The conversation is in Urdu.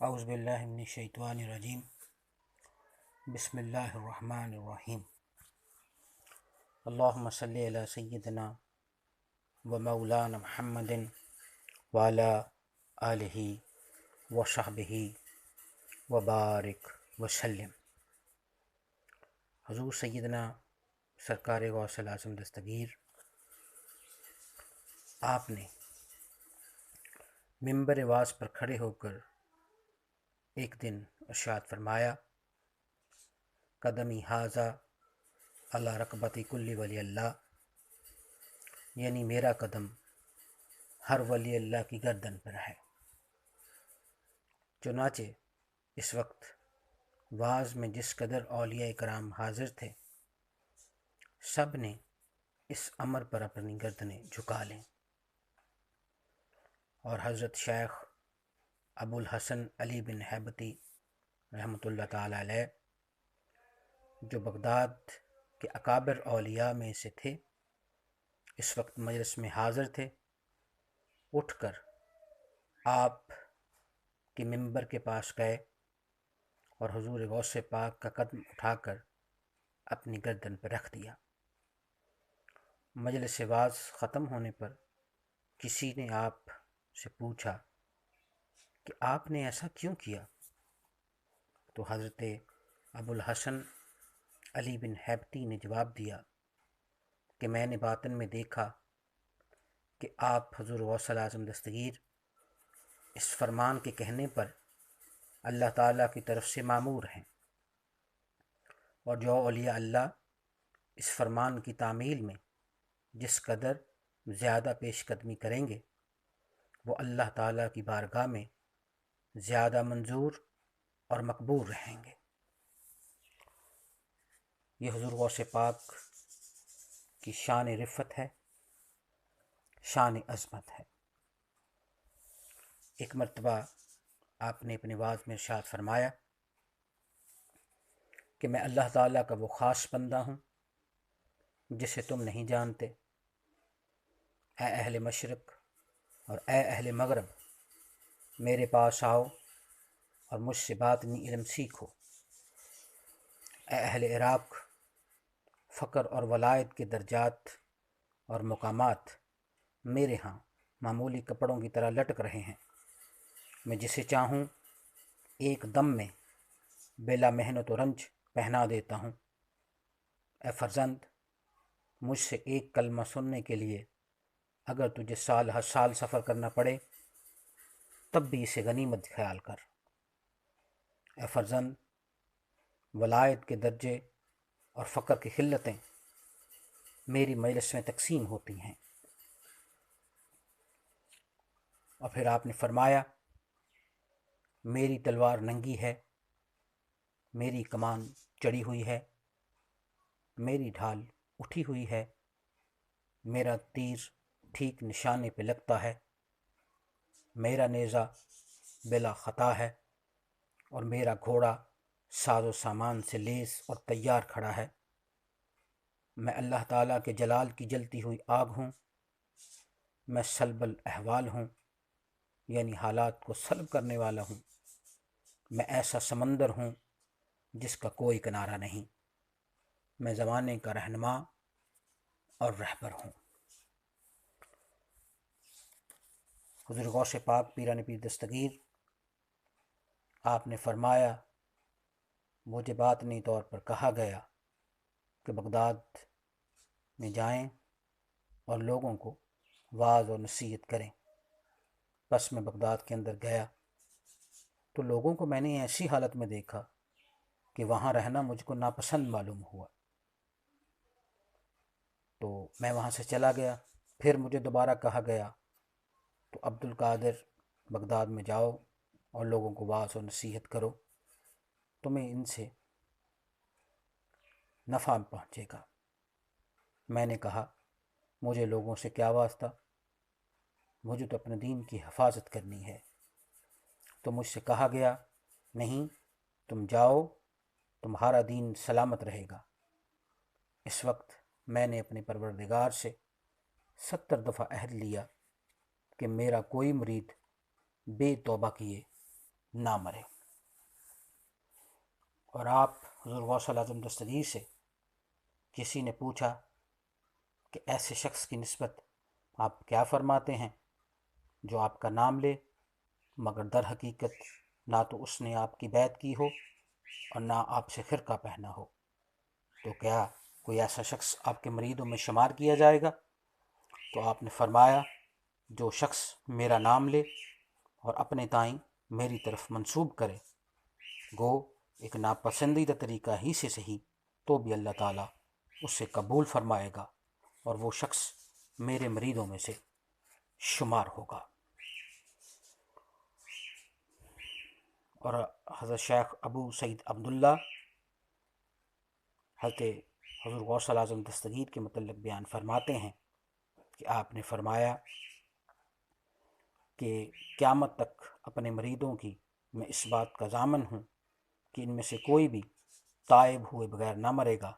اعوذ باللہ من الشیطان الرجیم بسم اللہ الرحمن الرحیم اللہم صلی علی سیدنا و مولانا محمد وعلی آلہ وصحبہ وبارک وسلم۔ حضور سیدنا سرکار غوث اعظم دستگیر آپ نے منبر وعظ پر کھڑے ہو کر ایک دن ارشاد فرمایا، قدمی ھذا علی رکبت کل ولی اللہ، یعنی میرا قدم ہر ولی اللہ کی گردن پر ہے۔ چنانچہ اس وقت وعظ میں جس قدر اولیاء کرام حاضر تھے، سب نے اس امر پر اپنی گردنیں جھکا لیں، اور حضرت شیخ ابو الحسن علی بن ہیبتی رحمۃ اللہ تعالی علیہ، جو بغداد کے اکابر اولیاء میں سے تھے، اس وقت مجلس میں حاضر تھے، اٹھ کر آپ کے منبر کے پاس گئے اور حضور غوث پاک کا قدم اٹھا کر اپنی گردن پر رکھ دیا۔ مجلس وعظ ختم ہونے پر کسی نے آپ سے پوچھا کہ آپ نے ایسا کیوں کیا؟ تو حضرت ابو الحسن علی بن ہیبتی نے جواب دیا کہ میں نے باطن میں دیکھا کہ آپ حضور غوث اعظم دستگیر اس فرمان کے کہنے پر اللہ تعالیٰ کی طرف سے مامور ہیں، اور جو اولیاء اللہ اس فرمان کی تعمیل میں جس قدر زیادہ پیش قدمی کریں گے، وہ اللہ تعالیٰ کی بارگاہ میں زیادہ منظور اور مقبول رہیں گے۔ یہ حضور غوث پاک کی شان رفعت ہے، شان عظمت ہے۔ ایک مرتبہ آپ نے اپنے وعظ میں ارشاد فرمایا کہ میں اللہ تعالیٰ کا وہ خاص بندہ ہوں جسے تم نہیں جانتے۔ اے اہل مشرق اور اے اہل مغرب، میرے پاس آؤ اور مجھ سے باطنی علم سیکھو۔ اے اہل عراق، فقر اور ولایت کے درجات اور مقامات میرے ہاں معمولی کپڑوں کی طرح لٹک رہے ہیں، میں جسے چاہوں ایک دم میں بلا محنت و رنج پہنا دیتا ہوں۔ اے فرزند، مجھ سے ایک کلمہ سننے کے لیے اگر تجھے سال ہر سال سفر کرنا پڑے تب بھی اسے غنیمت خیال کر۔ اے فرزند، ولایت کے درجے اور فقر کی خلتیں میری مجلس میں تقسیم ہوتی ہیں۔ اور پھر آپ نے فرمایا، میری تلوار ننگی ہے، میری کمان چڑھی ہوئی ہے، میری ڈھال اٹھی ہوئی ہے، میرا تیر ٹھیک نشانے پہ لگتا ہے، میرا نیزہ بلا خطا ہے، اور میرا گھوڑا ساز و سامان سے لیس اور تیار کھڑا ہے۔ میں اللہ تعالیٰ کے جلال کی جلتی ہوئی آگ ہوں، میں سلب الاحوال ہوں، یعنی حالات کو سلب کرنے والا ہوں۔ میں ایسا سمندر ہوں جس کا کوئی کنارہ نہیں، میں زمانے کا رہنما اور رہبر ہوں۔ حضور غوث پاک پیران پیر دستگیر آپ نے فرمایا، مجھے باطنی طور پر کہا گیا کہ بغداد میں جائیں اور لوگوں کو وعظ و نصیحت کریں۔ بس میں بغداد کے اندر گیا تو لوگوں کو میں نے ایسی حالت میں دیکھا کہ وہاں رہنا مجھ کو ناپسند معلوم ہوا، تو میں وہاں سے چلا گیا۔ پھر مجھے دوبارہ کہا گیا تو عبد القادر بغداد میں جاؤ اور لوگوں کو وعظ و نصیحت کرو، تمہیں ان سے نفع پہنچے گا۔ میں نے کہا، مجھے لوگوں سے کیا واسطہ، مجھے تو اپنے دین کی حفاظت کرنی ہے۔ تو مجھ سے کہا گیا، نہیں، تم جاؤ، تمہارا دین سلامت رہے گا۔ اس وقت میں نے اپنے پروردگار سے 70 دفعہ عہد لیا کہ میرا کوئی مرید بے توبہ کیے نہ مرے۔ اور آپ حضور غوث اعظم دستگیر سے کسی نے پوچھا کہ ایسے شخص کی نسبت آپ کیا فرماتے ہیں جو آپ کا نام لے مگر در حقیقت نہ تو اس نے آپ کی بیعت کی ہو اور نہ آپ سے خرقہ پہنا ہو، تو کیا کوئی ایسا شخص آپ کے مریدوں میں شمار کیا جائے گا؟ تو آپ نے فرمایا جو شخص میرا نام لے اور اپنے تائیں میری طرف منسوب کرے، گو ایک ناپسندیدہ طریقہ ہی سے صحیح تو بھی اللہ تعالیٰ اسے قبول فرمائے گا اور وہ شخص میرے مریدوں میں سے شمار ہوگا۔ اور حضرت شیخ ابو سعید عبداللہ حضرت حضور غوث اعظم دستگیر کے متعلق بیان فرماتے ہیں کہ آپ نے فرمایا کہ قیامت تک اپنے مریدوں کی میں اس بات کا ضامن ہوں کہ ان میں سے کوئی بھی تائب ہوئے بغیر نہ مرے گا